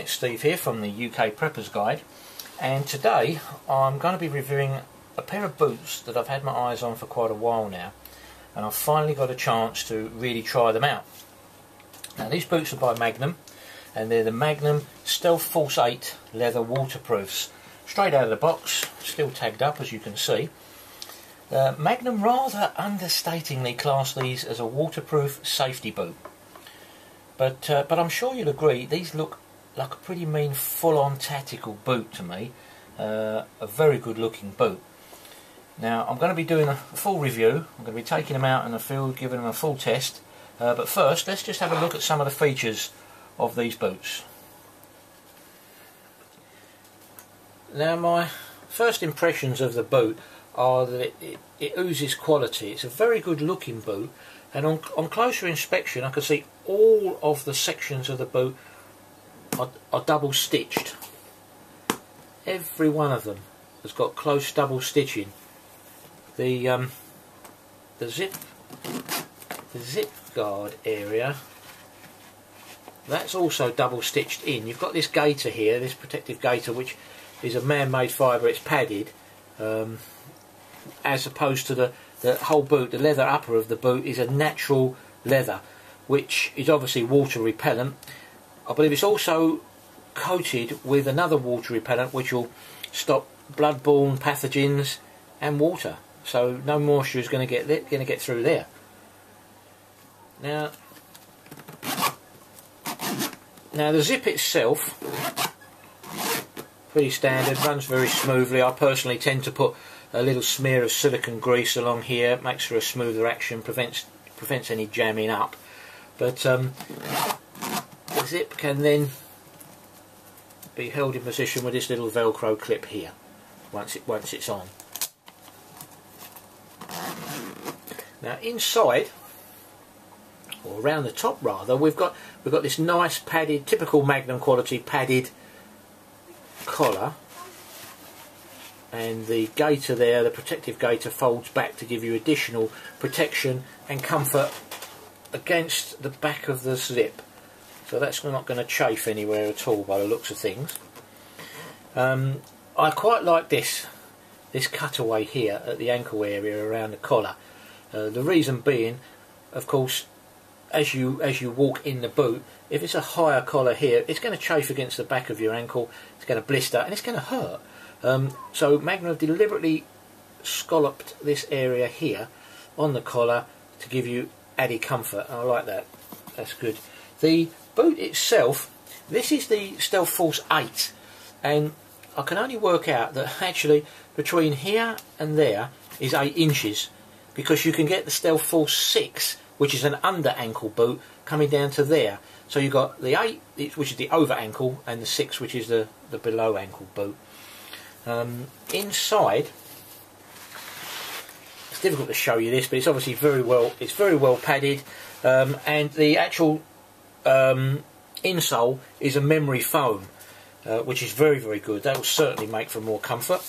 it's Steve here from the UK Preppers Guide, and today I'm going to be reviewing a pair of boots that I've had my eyes on for quite a while now, and I've finally got a chance to really try them out. Now these boots are by Magnum, and they're the Magnum Stealth Force 8 leather waterproofs, straight out of the box, still tagged up as you can see. Magnum rather understatingly class these as a waterproof safety boot. But I'm sure you'll agree, these look like a pretty mean full-on tactical boot to me. A very good looking boot. Now I'm going to be doing a full review. I'm going to be taking them out in the field, giving them a full test. But first, let's just have a look at some of the features of these boots. Now my first impressions of the boot are that it oozes quality. It's a very good looking boot, and on closer inspection I can see all of the sections of the boot are double stitched. Every one of them has got close double stitching. The zip guard area, that's also double stitched in. You've got this gaiter here, this protective gaiter, which is a man-made fibre. It's padded, as opposed to the whole boot. The leather upper of the boot is a natural leather, which is obviously water repellent. I believe it's also coated with another water repellent which will stop bloodborne pathogens and water, so no moisture is going to get through there. Now the zip itself, pretty standard, runs very smoothly. I personally tend to put a little smear of silicone grease along here. It makes for a smoother action, prevents any jamming up. But the zip can then be held in position with this little Velcro clip here once it's on. Now inside, or around the top rather, we've got this nice padded, typical Magnum quality padded collar, and the gaiter there, the protective gaiter, folds back to give you additional protection and comfort against the back of the zip, so that's not going to chafe anywhere at all by the looks of things. I quite like this cutaway here at the ankle area around the collar. The reason being, of course, as you walk in the boot, if it's a higher collar here, it's going to chafe against the back of your ankle, it's going to blister, and it's going to hurt. So Magnum have deliberately scalloped this area here on the collar to give you added comfort. I like that. That's good. The boot itself, this is the Stealth Force 8, and I can only work out that actually between here and there is 8 inches, because you can get the Stealth Force 6, which is an under ankle boot, coming down to there. So you've got the 8, which is the over ankle, and the 6, which is the below ankle boot. Inside, it's difficult to show you this, but it's obviously very well padded, and the actual insole is a memory foam, which is very good. That will certainly make for more comfort.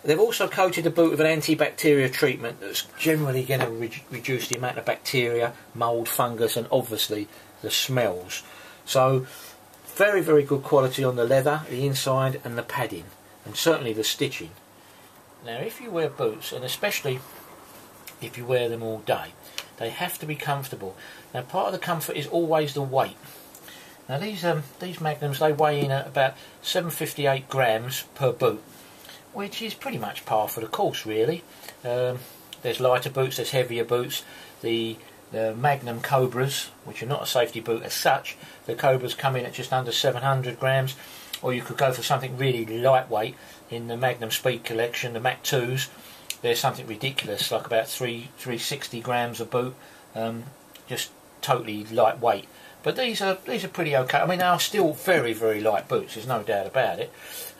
They've also coated the boot with an antibacterial treatment that's generally going to reduce the amount of bacteria, mould, fungus, and obviously the smells. So very good quality on the leather, the inside, and the padding, and certainly the stitching. Now if you wear boots, and especially if you wear them all day, they have to be comfortable. Now part of the comfort is always the weight. Now these Magnums, they weigh in at about 758 grams per boot, which is pretty much par for the course really. There's lighter boots, there's heavier boots. The Magnum Cobras, which are not a safety boot as such, the Cobras come in at just under 700 grams, or you could go for something really lightweight in the Magnum Speed collection, the Mac 2s. There's something ridiculous, like about 360 grams a boot, just totally lightweight. But these are pretty okay. I mean, they are still very light boots, there's no doubt about it.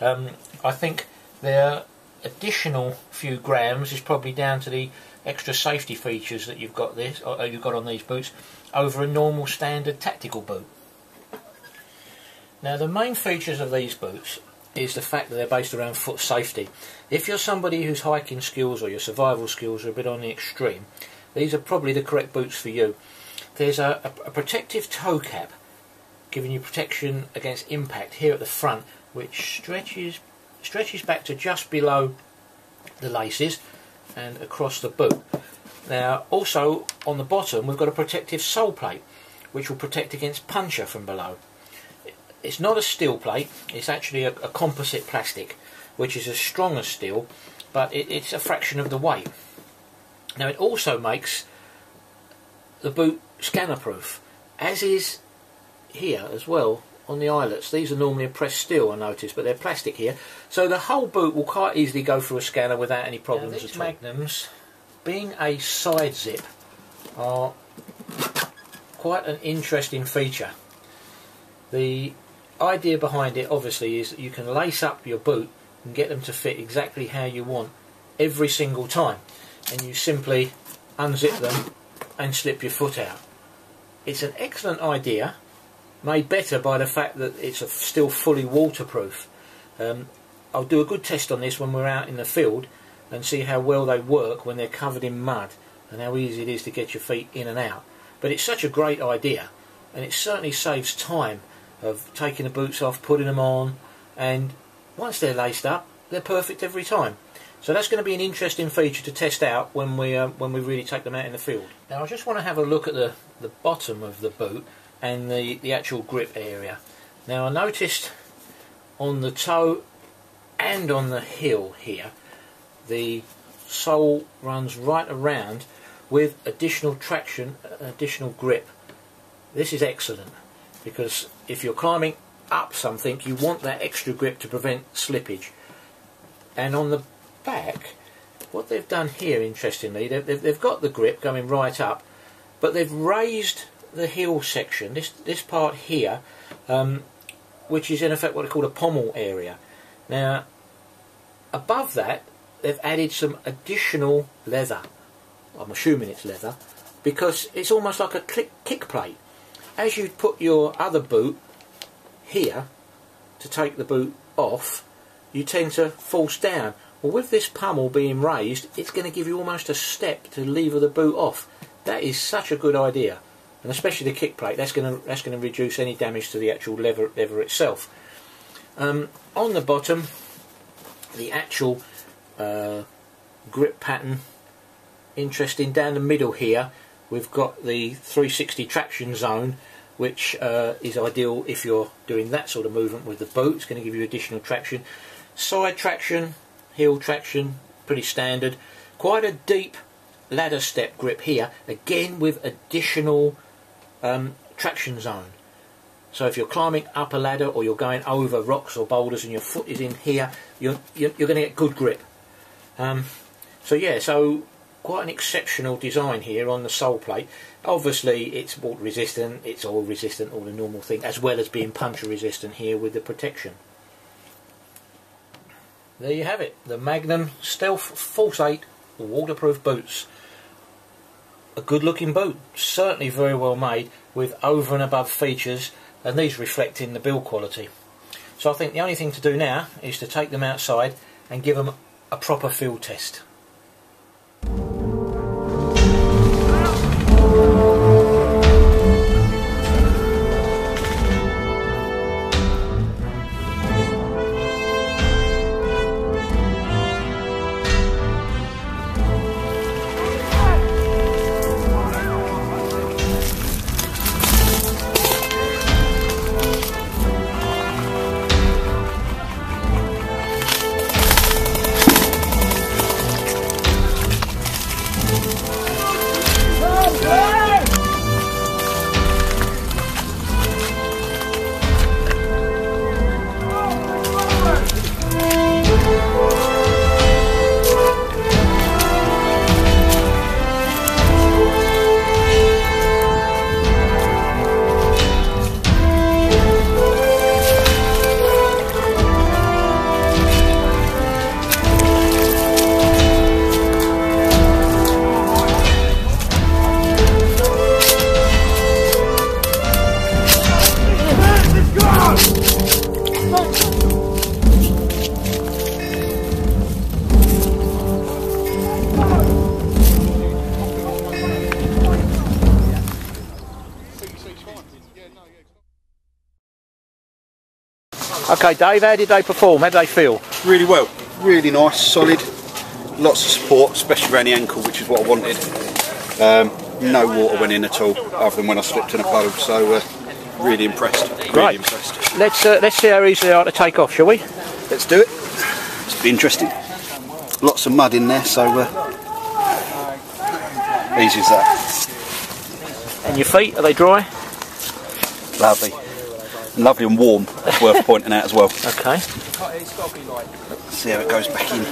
I think their additional few grams is probably down to the extra safety features that you've got on these boots over a normal standard tactical boot. Now the main features of these boots is the fact that they're based around foot safety. If you're somebody whose hiking skills or your survival skills are a bit on the extreme, these are probably the correct boots for you. There's a protective toe cap giving you protection against impact here at the front, which stretches back to just below the laces and across the boot. Now also on the bottom we've got a protective sole plate which will protect against puncture from below. It's not a steel plate, it's actually a composite plastic which is as strong as steel, but it's a fraction of the weight. Now it also makes the boot scanner proof, as is here as well on the eyelets. These are normally pressed steel, I noticed, but they're plastic here, so the whole boot will quite easily go through a scanner without any problems. Now, these Magnums, being a side zip, are quite an interesting feature. The idea behind it obviously is that you can lace up your boot and get them to fit exactly how you want every single time, and you simply unzip them and slip your foot out. It's an excellent idea, made better by the fact that it's still fully waterproof. I'll do a good test on this when we're out in the field and see how well they work when they're covered in mud and how easy it is to get your feet in and out. But it's such a great idea, and it certainly saves time of taking the boots off, putting them on, and once they're laced up they're perfect every time. So that's going to be an interesting feature to test out when we really take them out in the field. Now I just want to have a look at the bottom of the boot and the actual grip area. Now I noticed on the toe and on the heel here the sole runs right around with additional traction, additional grip. This is excellent, because if you're climbing up something you want that extra grip to prevent slippage. And on the back, what they've done here, interestingly, they've got the grip going right up, but they've raised the heel section, this part here, which is in effect what they call a pommel area. Now above that they've added some additional leather. I'm assuming it's leather, because it's almost like a kick plate. As you put your other boot here to take the boot off, you tend to force down. Well, with this pommel being raised, it's going to give you almost a step to lever the boot off. That is such a good idea, and especially the kick plate. That's going to reduce any damage to the actual lever itself. On the bottom, the actual grip pattern, interesting. Down the middle here, we've got the 360 traction zone, which is ideal if you're doing that sort of movement with the boot. It's going to give you additional traction. Side traction, heel traction, pretty standard. Quite a deep ladder step grip here, again with additional traction zone. So if you're climbing up a ladder or you're going over rocks or boulders and your foot is in here, you're going to get good grip. So yeah, so quite an exceptional design here on the sole plate. Obviously it's water resistant, it's oil resistant, all the normal thing, as well as being puncture resistant here with the protection. There you have it, the Magnum Stealth Force 8 waterproof boots. A good looking boot, certainly very well made, with over and above features, and these reflecting the build quality. So I think the only thing to do now is to take them outside and give them a proper field test. Okay, Dave, how did they perform? How did they feel? Really well, really nice, solid, lots of support, especially around the ankle, which is what I wanted. No water went in at all, other than when I slipped in a puddle, so really impressed. Really impressed. Let's see how easy they are to take off, shall we? Let's do it. It's be interesting. Lots of mud in there, so easy as that. And your feet, are they dry? Lovely. Lovely and warm, that's worth pointing out as well. Okay. See how it goes back in.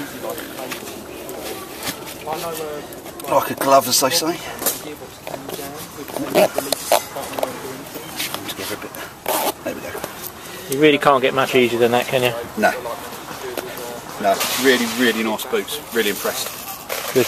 Like a glove, as they say. Together a bit. There we go. You really can't get much easier than that, can you? No. No, really, really nice boots. Really impressed. Good.